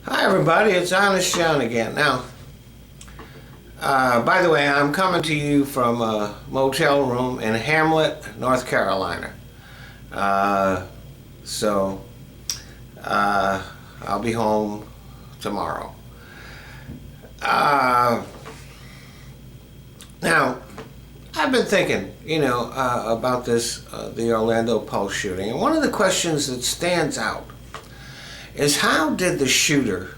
Hi everybody, it's Honest John again. Now, by the way, I'm coming to you from a motel room in Hamlet, North Carolina. Uh, so, I'll be home tomorrow. Uh, Now, I've been thinking, about the Orlando Pulse shooting, and one of the questions that stands out is how did the shooter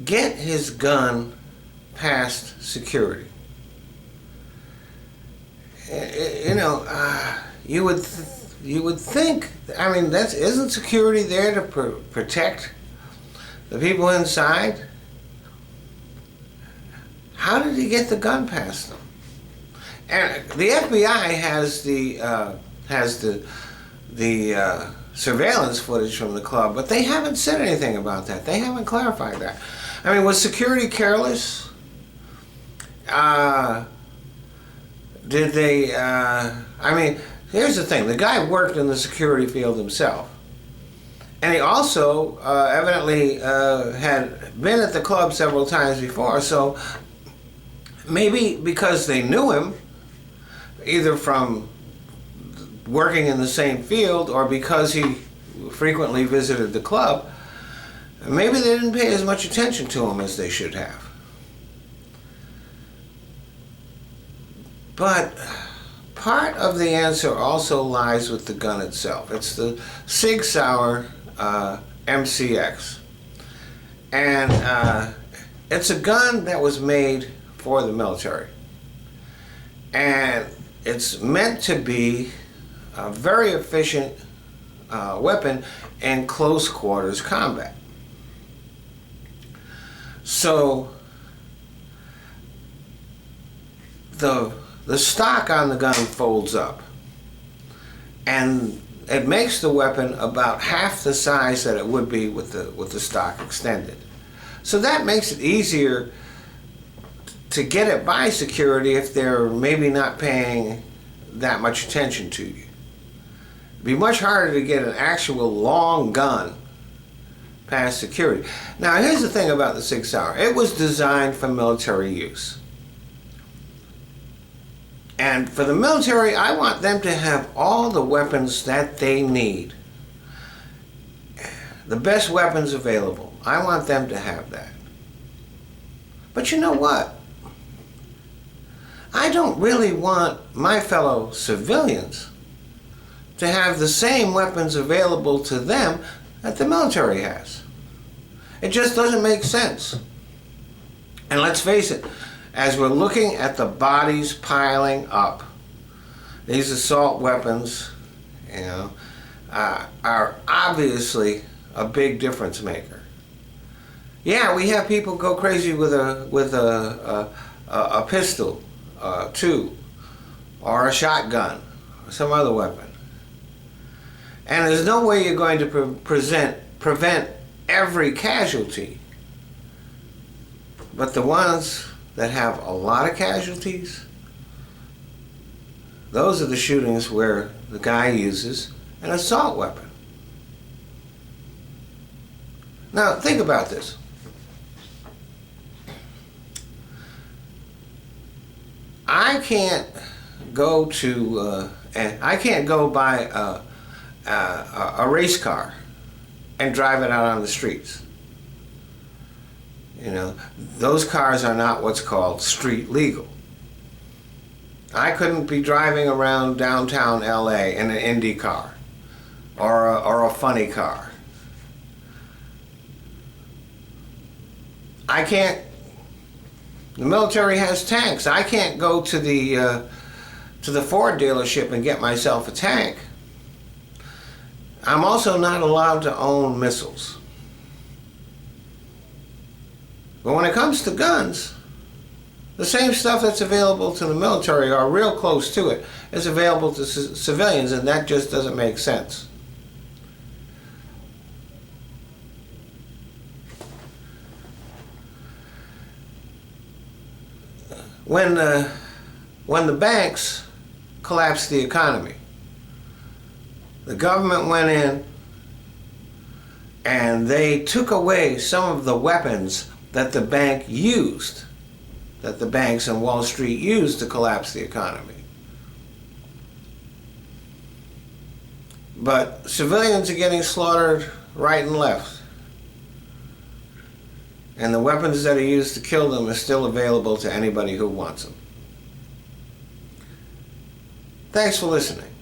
get his gun past security? You would think. I mean, isn't security there to protect the people inside? How did he get the gun past them? And the FBI has the surveillance footage from the club, but they haven't said anything about that. They haven't clarified that. I mean, was security careless? Did they? I mean, here's the thing: the guy worked in the security field himself, and he also evidently had been at the club several times before. So maybe because they knew him, either from working in the same field or because he frequently visited the club, maybe they didn't pay as much attention to him as they should have. But part of the answer also lies with the gun itself. It's the Sig Sauer MCX. And it's a gun that was made for the military. And it's meant to be a very efficient weapon in close quarters combat. So the stock on the gun folds up, and it makes the weapon about half the size that it would be with the stock extended. So that makes it easier to get it by security if they're maybe not paying that much attention to you. It'd be much harder to get an actual long gun past security. Now, here's the thing about the Sig Sauer. It was designed for military use. And for the military, I want them to have all the weapons that they need. The best weapons available. I want them to have that. But you know what? I don't really want my fellow civilians to have the same weapons available to them that the military has. It just doesn't make sense. And let's face it, as we're looking at the bodies piling up, these assault weapons, are obviously a big difference maker. Yeah, we have people go crazy with a pistol, too, or a shotgun, or some other weapon. And there's no way you're going to prevent every casualty. But the ones that have a lot of casualties, those are the shootings where the guy uses an assault weapon. Now, think about this. I can't go buy a race car and drive it out on the streets. Those cars are not what's called street legal. I couldn't be driving around downtown LA in an Indy car or a funny car. I can't. The military has tanks. I can't go to the Ford dealership and get myself a tank. I'm also not allowed to own missiles. But when it comes to guns, the same stuff that's available to the military, or real close to it, is available to civilians, and that just doesn't make sense. When the banks collapsed the economy, the government went in And they took away some of the weapons that the banks and Wall Street used to collapse the economy. But civilians are getting slaughtered right and left. And the weapons that are used to kill them are still available to anybody who wants them. Thanks for listening.